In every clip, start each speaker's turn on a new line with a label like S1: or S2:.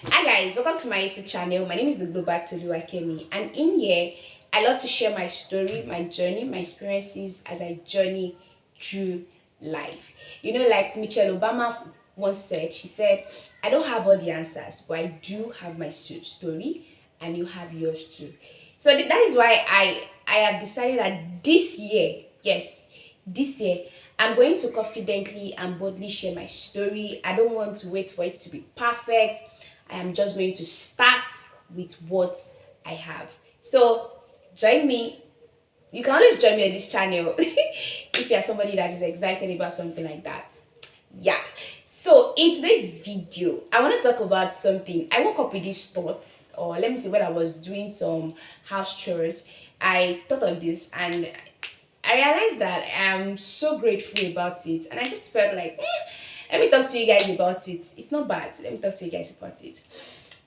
S1: Hi guys, welcome to my YouTube channel. My name is the Global Tolu Akemi, and in here I love to share my story, my journey, my experiences as I journey through life. Like Michelle Obama once said, she said, I don't have all the answers, but I do have my story, and you have yours too. So that is why I have decided that this year, yes, this year I'm going to confidently and boldly share my story. I don't want to wait for it to be perfect. I am just going to start with what I have. So join me. You can always join me on this channel if you're somebody that is excited about something like that. Yeah. So in today's video, I want to talk about something. I woke up with this thought, or let me say, when I was doing some house chores, I thought of this and I realized that I'm so grateful about it, and I just felt like, let me talk to you guys about it. It's not bad. Let me talk to you guys about it.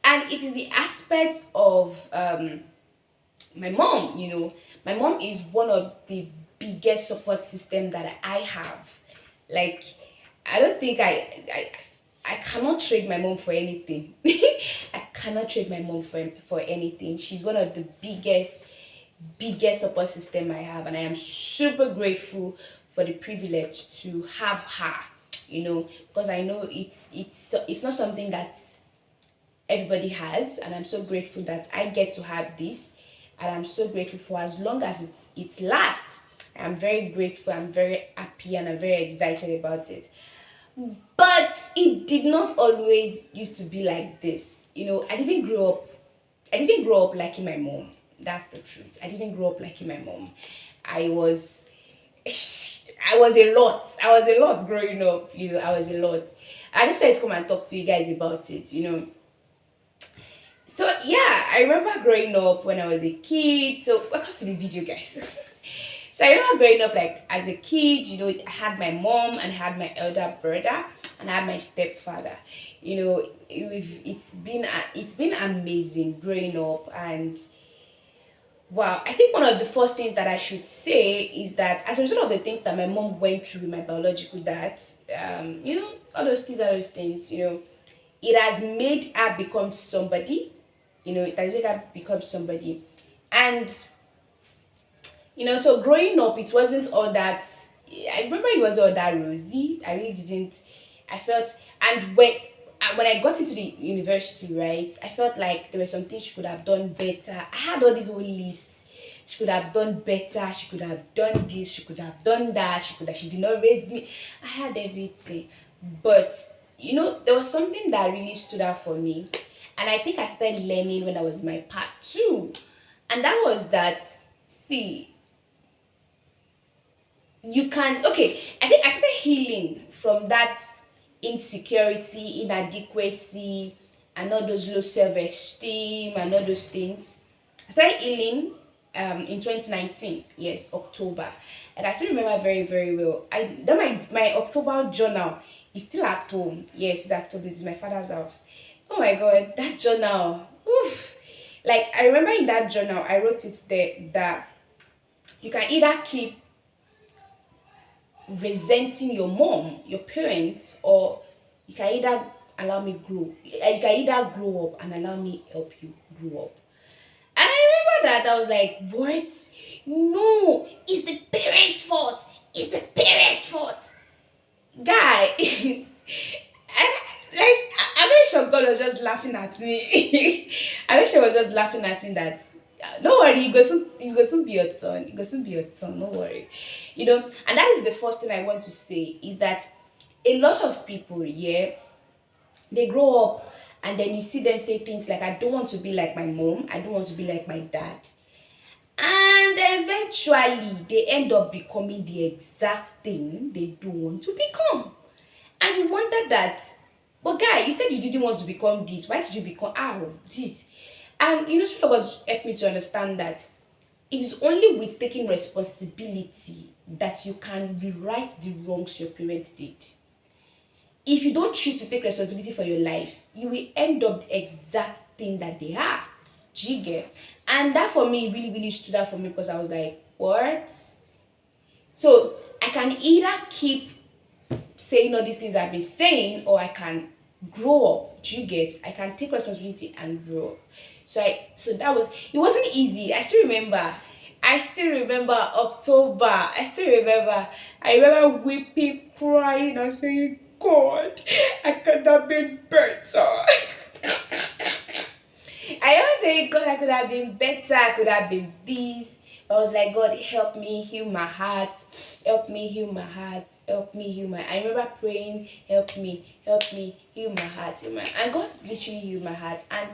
S1: And it is the aspect of my mom. My mom is one of the biggest support system that I have. Like, I don't think I cannot trade my mom for anything. I cannot trade my mom for anything. She's one of the biggest support system I have, and I am super grateful for the privilege to have her. Because I know it's not something that everybody has, and I'm so grateful that I get to have this, and I'm so grateful for as long as it lasts. I'm very grateful, I'm very happy, and I'm very excited about it. But it did not always used to be like this. I didn't grow up liking my mom. That's the truth. I didn't grow up liking my mom. I was I was a lot. I was a lot growing up. I was a lot. I just wanted to come and talk to you guys about it. So yeah, I remember growing up when I was a kid. So welcome to the video, guys. So I remember growing up like as a kid, I had my mom and I had my elder brother and I had my stepfather. It's been amazing growing up, and wow, I think one of the first things that I should say is that as a result of the things that my mom went through with my biological dad, all those things, it has made her become somebody. It has made her become somebody. And so growing up, it wasn't all that. I remember it was all that rosy. I really didn't. I felt, and when I got into the university, right, I felt like there were some things she could have done better. I had all these whole lists. She could have done better. She could have done this. She could have done that. She did not raise me. I had everything, but there was something that really stood out for me, and I think I started learning when I was in my part two, and that was that. See, you can okay, I think I started healing from that insecurity, inadequacy, and all those low self-esteem and all those things. I started healing in 2019, yes, October. And I still remember very, very well. My October journal is still at home. Yes, it's at home. It's in my father's house. Oh my god, that journal. Oof. Like, I remember in that journal I wrote it there that you can either keep resenting your mom, your parents, or you can either allow me grow. You can either grow up and allow me help you grow up. And I remember that I was like, what? No, it's the parents' fault. It's the parents' fault. Guy, I'm not sure God was just laughing at me. I'm not sure he was just laughing at me that don't worry, it go soon be your turn. It go soon be your turn, don't worry. And that is the first thing I want to say is that a lot of people, yeah, they grow up and then you see them say things like, I don't want to be like my mom, I don't want to be like my dad. And eventually they end up becoming the exact thing they don't want to become. And you wonder that, but guy, you said you didn't want to become this. Why did you become this? And Spirit of God helped me to understand that it is only with taking responsibility that you can rewrite the wrongs your parents did. If you don't choose to take responsibility for your life, you will end up the exact thing that they are. Do you get? And that for me really, really stood out for me because I was like, what? So I can either keep saying all these things I've been saying, or I can grow up. Do you get? I can take responsibility and grow up. So that was, it wasn't easy. I still remember October. I remember weeping, crying, and saying, God, I could have been better. I always say, God, I could have been better, I could have been this. I was like, God, help me heal my heart, help me heal my heart, help me heal my. I remember praying, help me, heal my heart, and God literally healed my heart. And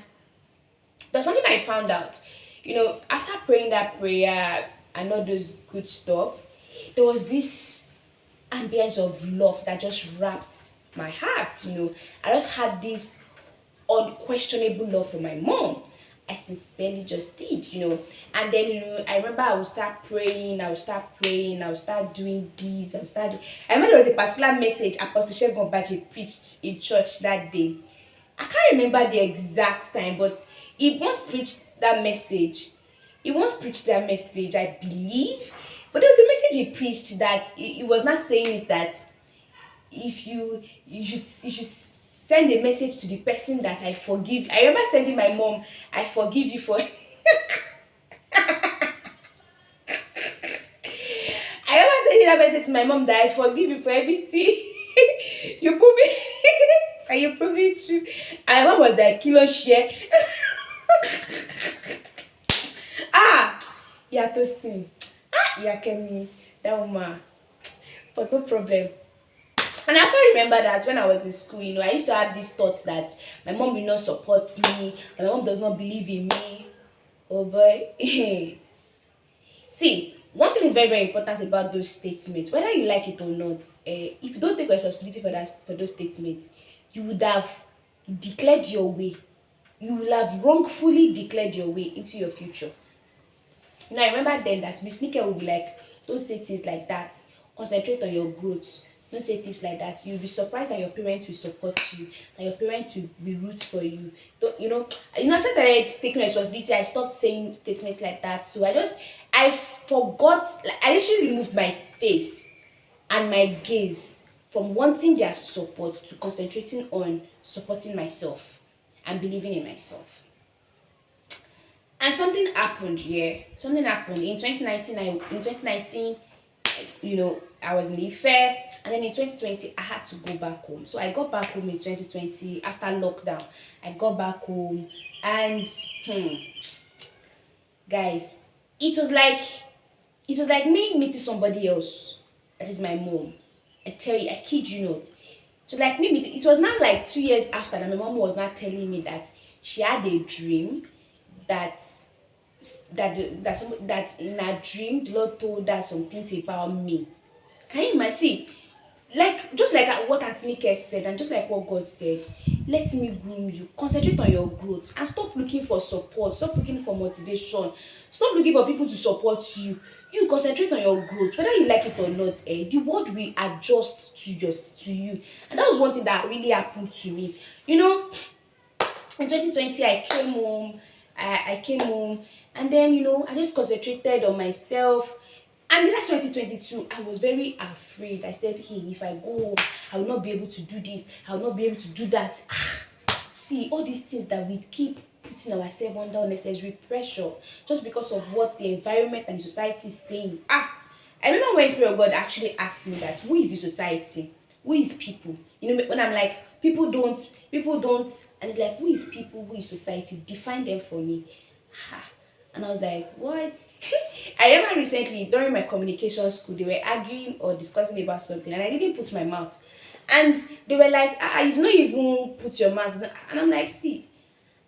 S1: there's something I found out. After praying that prayer and all those good stuff, there was this ambience of love that just wrapped my heart. I just had this unquestionable love for my mom. I sincerely just did. And then I remember I would start praying, I would start doing this, I remember there was a particular message Apostle Shegun Baji preached in church that day. I can't remember the exact time, but he once preached that message. I believe. But there was a message he preached that he was not saying it that if you should send a message to the person that I forgive. I remember sending my mom, I forgive you for I remember sending that message to my mom that I forgive you for everything. You put me and you put me through. And my mom was like, kilo share. Ah, yeah, Tosin. Ah, yeah, Kemi. That woman. But no problem. And I also remember that when I was in school, I used to have this thought that my mom will not support me, that my mom does not believe in me. Oh boy. See, one thing is very, very important about those statements, whether you like it or not. If you don't take responsibility for those statements, you would have declared your way. You will have wrongfully declared your way into your future. I remember then that Miss Nika would be like, don't say things like that. Concentrate on your growth. Don't say things like that. You'll be surprised that your parents will support you, that your parents will be root for you. Don't I started taking responsibility. I stopped saying statements like that. So I forgot, like I literally removed my face and my gaze from wanting their support to concentrating on supporting myself and believing in myself. And something happened, yeah. Something happened in 2019. I was in Ife, and then in 2020 I had to go back home. So I got back home in 2020 after lockdown. I got back home, and guys, it was like me meeting somebody else. That is my mom. I tell you, I kid you not. So like me meeting, it was not like 2 years after that my mom was not telling me that she had a dream that that in her dream the Lord told her some things about me. Can you imagine? See, like just like what Atinike said, and just like what God said, let me groom you. Concentrate on your growth and stop looking for support. Stop looking for motivation. Stop looking for people to support you. You concentrate on your growth, whether you like it or not. The world will adjust to you, and that was one thing that really happened to me. In 2020, I came home, and then I just concentrated on myself. And that's 2022. I was very afraid. I said, hey, if I go home, I will not be able to do this. I will not be able to do that. See, all these things that we keep putting ourselves under unnecessary pressure just because of what the environment and society is saying. I remember when Spirit of God actually asked me that, who is the society? Who is people? When I'm like, people don't, and it's like, who is people? Who is society? Define them for me. And I was like, what? I remember recently during my communication school, they were arguing or discussing about something, and I didn't put my mouth. And they were like, you did not even put your mouth. And I'm like, see,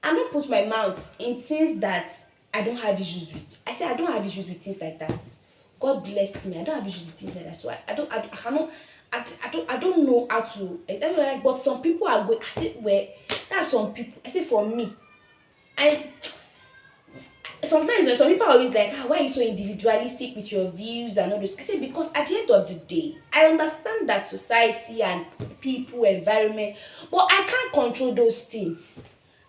S1: I'm not put my mouth in things that I don't have issues with. I say I don't have issues with things like that. God bless me. I don't have issues with things like that. So I cannot. I don't know how to. Like, but some people are good. I said, well, that's some people. I say for me, I sometimes when some people are always like, why are you so individualistic with your views and all this? I say because at the end of the day, I understand that society and people, environment, but I can't control those things.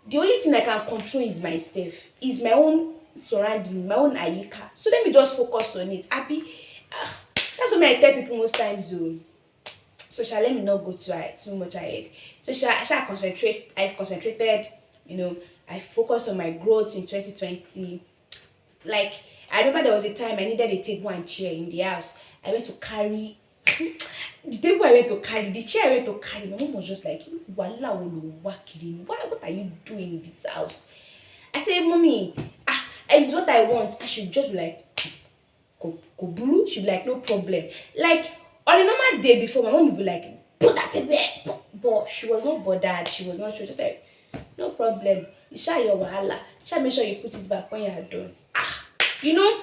S1: The only thing I can control is myself, is my own surrounding, my own ayika. So let me just focus on it. Happy. That's what I tell people most times. So shall let me not go too much ahead. So shall I concentrated, you know, I focused on my growth in 2020. Like, I remember there was a time I needed a table and chair in the house. I went to carry the table I went to carry, the chair I went to carry. My mom was just like, Wala wo lo wa kiri. What are you doing in this house? I said, Mommy, it's what I want. And she'd just be like, Koburu? She'd be like, no problem. Like, on a normal day before, my mom would be like, put that in there. But she was not bothered. She was just like, no problem. You share your wahala. Shall make sure you put it back when you are done. You know,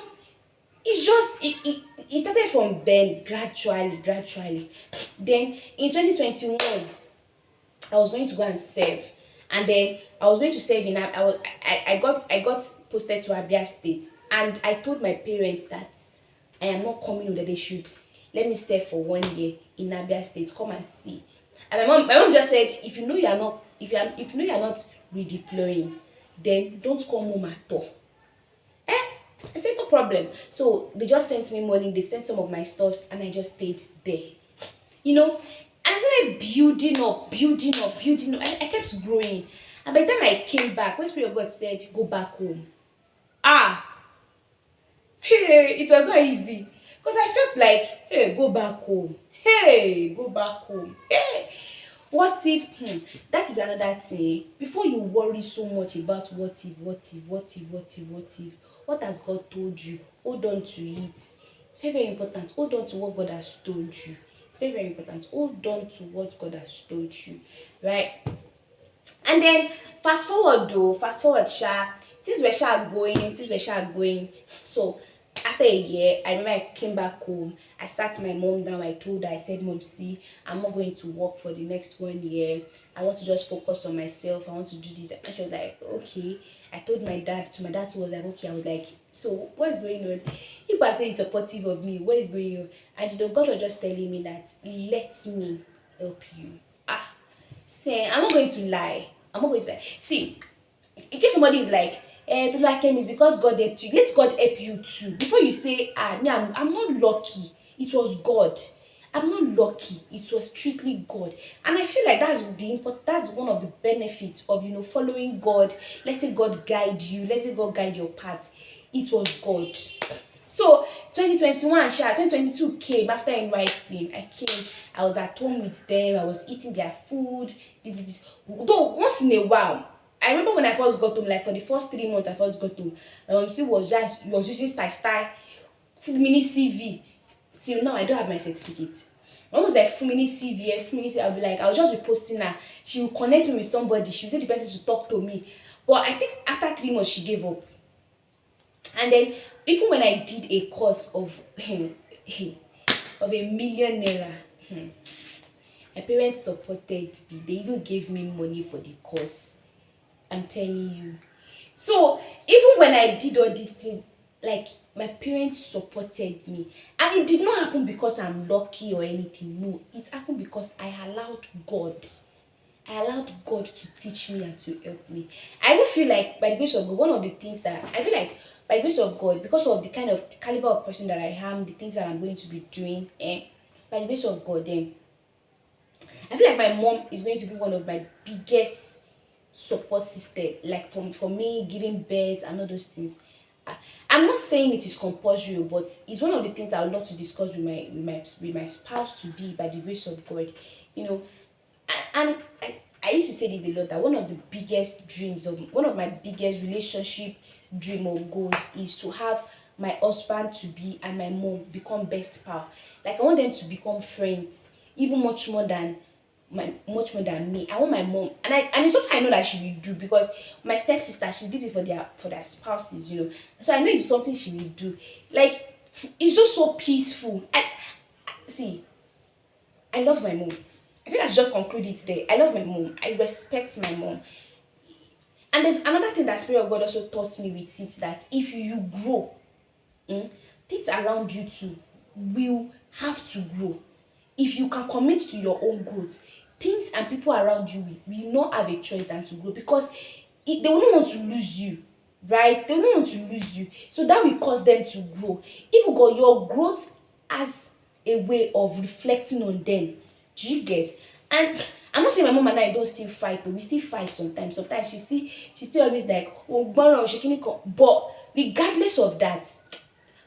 S1: it's just it started from then gradually. Then in 2021, I was going to go and serve, and then I was going to serve in I got posted to Abia State, and I told my parents that I am not coming, that they should let me serve for 1 year in Abia State. Come and see. And my mom just said, if you know you are not if you know you are not redeploying, then don't come home at all. Eh? I said no problem. So they just sent me money, they sent some of my stuffs, and I just stayed there. You know, and I started building up. I kept growing. And by the time I came back, when Spirit of God said, go back home. Ah, hey, it was not easy. Because I felt like, hey, go back home. Hey, go back home. Hey. What if, that is another thing. Before you worry so much about what has God told you? Hold on to it. It's very, very important. Hold on to what God has told you. It's very, very important. Hold on to what God has told you. Right? And then fast forward things were sha going. So after a year, I remember I came back home. I sat my mom down. I told her, I said, Mom, see, I'm not going to work for the next 1 year. I want to just focus on myself. I want to do this. And she was like, okay. I told my dad too. My dad too was like, okay. I was like, so what is going on? People are saying he's supportive of me. What is going on? And God was just telling me that, let me help you. Say, I'm not going to lie. I'm not going to lie. See, in case somebody is like, to like him is because God helped you. Let God help you too. Before you say, me, I'm not lucky. It was God. I'm not lucky. It was strictly God. And I feel like that's one of the benefits of following God, letting God guide you, letting God guide your path. It was God. So 2022 came after NYC. I came, I was at home with them, I was eating their food, this. Though once in a while, I remember when I first got home, like for the first 3 months I first got home, my mom still was using style mini CV. Till now I don't have my certificate. My mom was like Fumini CV, Fumini CV. I'll just be posting her. She will connect me with somebody. She will say the person to talk to me. But I think after 3 months she gave up. And then even when I did a course of of ₦1 million, my parents supported me. They even gave me money for the course. I'm telling you. So even when I did all these things, like my parents supported me. And it did not happen because I'm lucky or anything. No, it happened because I allowed God. I allowed God to teach me and to help me. I even feel like by the grace of God, one of the things that I feel like by the grace of God, because of the kind of caliber of person that I am, the things that I'm going to be doing, by the grace of God, I feel like my mom is going to be one of my biggest support system, like for me giving birth and all those things. I'm not saying it is compulsory, but it's one of the things I would love to discuss with my spouse to be by the grace of God. You know, and I used to say this a lot, that one of my biggest relationship dream or goals is to have my husband to be and my mom become best pal. Like I want them to become friends, even much more than me. I want my mom, and it's something I know that she will do, because my stepsister, she did it for their spouses, So I know it's something she will do. Like it's just so peaceful. See, I love my mom. I think I should just conclude it there. I love my mom. I respect my mom. And there's another thing that Spirit of God also taught me with it, that if you grow, things around you too will have to grow. If you can commit to your own growth, things and people around you will not have a choice than to grow, because they will not want to lose you, right? They will not want to lose you. So that will cause them to grow. If you got your growth as a way of reflecting on them, Do you get? And I'm not saying my mom and I don't still fight, but we still fight sometimes. Sometimes she still always like, oh, borrow, shaking it. But regardless of that,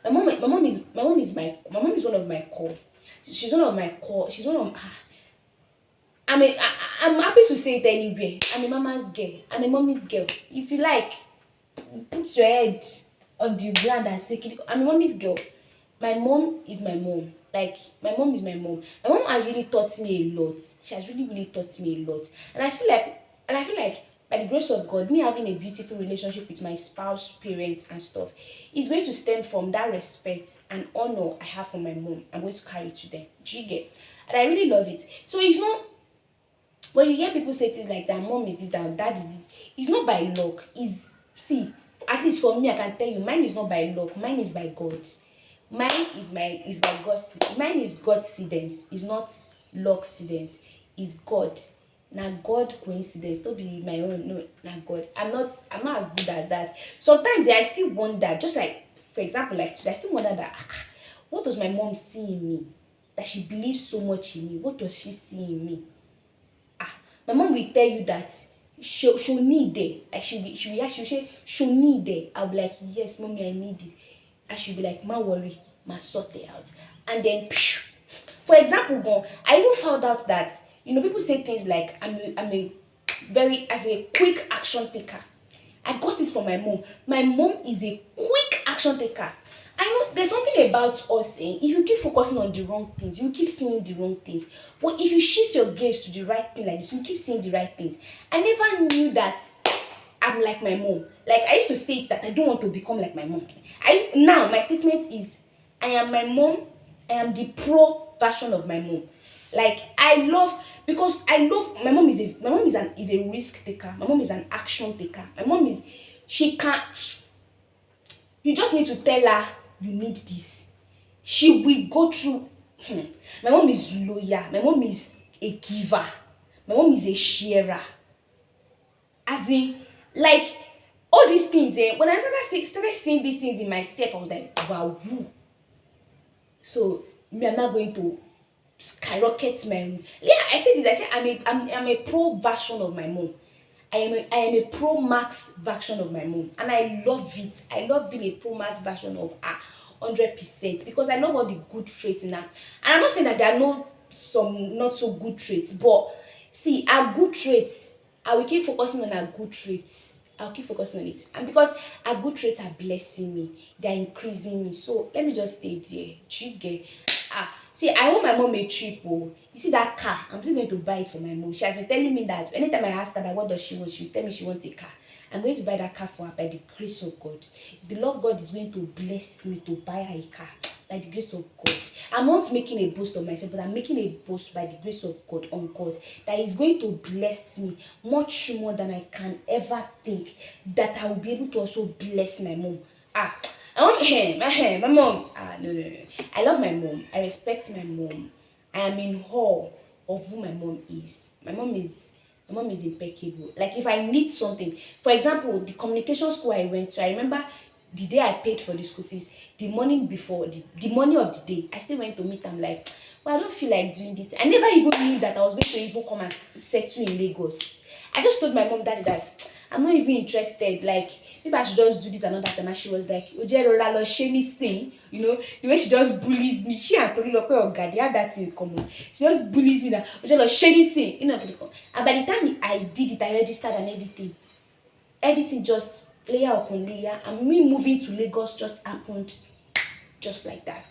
S1: my mom is one of my core. She's one of my core. She's one of I'm happy to say it anywhere. I'm a mama's girl. I'm a mommy's girl. If you like, put your head on the ground and say, I'm a mommy's girl. My mom is my mom. Like, my mom is my mom. My mom has really taught me a lot. She has really, really taught me a lot. And I feel like by the grace of God, me having a beautiful relationship with my spouse, parents, and stuff is going to stem from that respect and honor I have for my mom. I'm going to carry to them. Do you get? And I really love it. So it's not when you hear people say things like that, mom is this, that, dad is this, it's not by luck. It's see, at least for me, I can tell you, mine is not by luck, mine is by God. Mine is by God's mine is God's coincidence. It's not luck coincidence. It's God. Now God coincidence. Don't be my own. No, not God. I'm not as good as that. Sometimes I still wonder, just like for example, like today, I still wonder that what does my mom see in me? That she believes so much in me. What does she see in me? My mom will tell you that she'll need it. Like she'll say she'll need it. I'll be like, yes, mommy, I need it. And she'll be like, ma worry, ma sort it out. And then for example, I even found out that people say things like I'm a very as a quick action taker. I got it from my mom. My mom is a quick action taker. I know there's something about us, if you keep focusing on the wrong things, you keep seeing the wrong things. But if you shift your gaze to the right thing like this, you keep seeing the right things. I never knew that I'm like my mom. Like I used to say it that I don't want to become like my mom. Now my statement is I am my mom. I am the pro version of my mom. Like I love because I love my mom is a risk taker. My mom is an action taker. My mom is she can't you just need to tell her you need this. She will go through. My mom is loyal. My mom is a giver. My mom is a sharer. As in, like all these things. When I started seeing these things in myself, I was like, wow. So me, I'm not going to skyrocket my. Yeah, I said this. I said I'm a pro version of my mom. I am a Pro Max version of my mom, and I love it. I love being a Pro Max version of her, 100%, because I love all the good traits in her. And I'm not saying that there are no some not so good traits, but see, our good traits, I will keep focusing on our good traits. I'll keep focusing on it, and because our good traits are blessing me, they're increasing me. So let me just stay there. Do you get? See, I want my mom a trip. Oh, you see that car? I'm still going to buy it for my mom. She has been telling me that anytime I ask her that what does she want, she'll tell me she wants a car. I'm going to buy that car for her by the grace of God. The Lord God is going to bless me to buy her a car by the grace of God. I'm not making a boast of myself, but I'm making a boast by the grace of God on God that is going to bless me much more than I can ever think. That I will be able to also bless my mom. I want my mom. No, no, no. I love my mom. I respect my mom. I am in awe of who my mom is. My mom is impeccable. Like if I need something, for example, the communication school I went to, I remember the day I paid for the school fees, the morning before, the morning of the day, I still went to meet am like, well, I don't feel like doing this. I never even knew that I was going to even come and settle in Lagos. I just told my mom that I'm not even interested. Like maybe I should just do this another time. And she was like, Oje Rora lo ṣe nísìn. The way she just bullies me. She and Tolulope Oga, they have that in common. She just bullies me that Oje lo ṣe nísìn. And by the time I did it, I registered and everything. Everything just layer upon layer. And me moving to Lagos just happened just like that.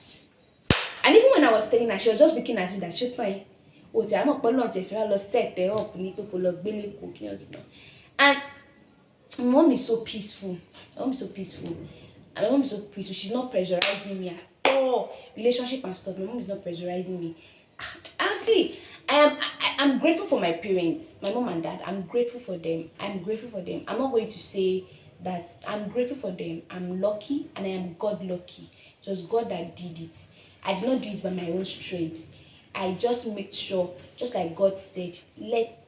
S1: And even when I was telling her, she was just looking at me that she fine. Oh, I'm not going to set her up. And my mom is so peaceful. My mom is so peaceful. And my mom is so peaceful. She's not pressurizing me at all. Relationship and stuff. My mom is not pressurizing me. And see, I'm grateful for my parents, my mom and dad. I'm grateful for them. I'm grateful for them. I'm not going to say that I'm grateful for them. I'm lucky and I am God lucky. It was God that did it. I did not do it by my own strength. I just made sure, just like God said,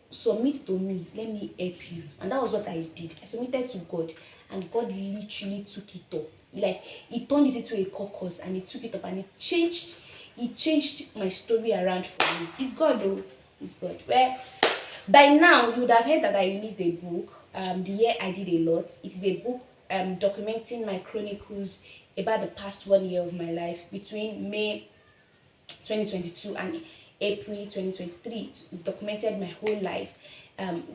S1: submit to me, let me help you. And that was what I did. I submitted to God, and God literally took it up. He turned it into a caucus and he took it up and He changed my story around for me. It's God though. It's God. Well, by now you would have heard that I released a book. The year I did a lot. It is a book documenting my chronicles about the past 1 year of my life between May 2022 and April 2023. It's documented my whole life.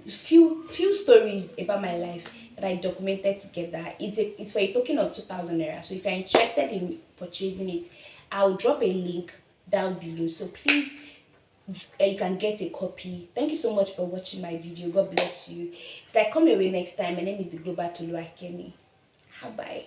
S1: Few stories about my life that I documented together. It's for a token of 2,000 naira. So if you're interested in purchasing it, I'll drop a link down below. So please, you can get a copy. Thank you so much for watching my video. God bless you. It's like come your way next time. My name is the Global Tolu Akemi. Bye bye.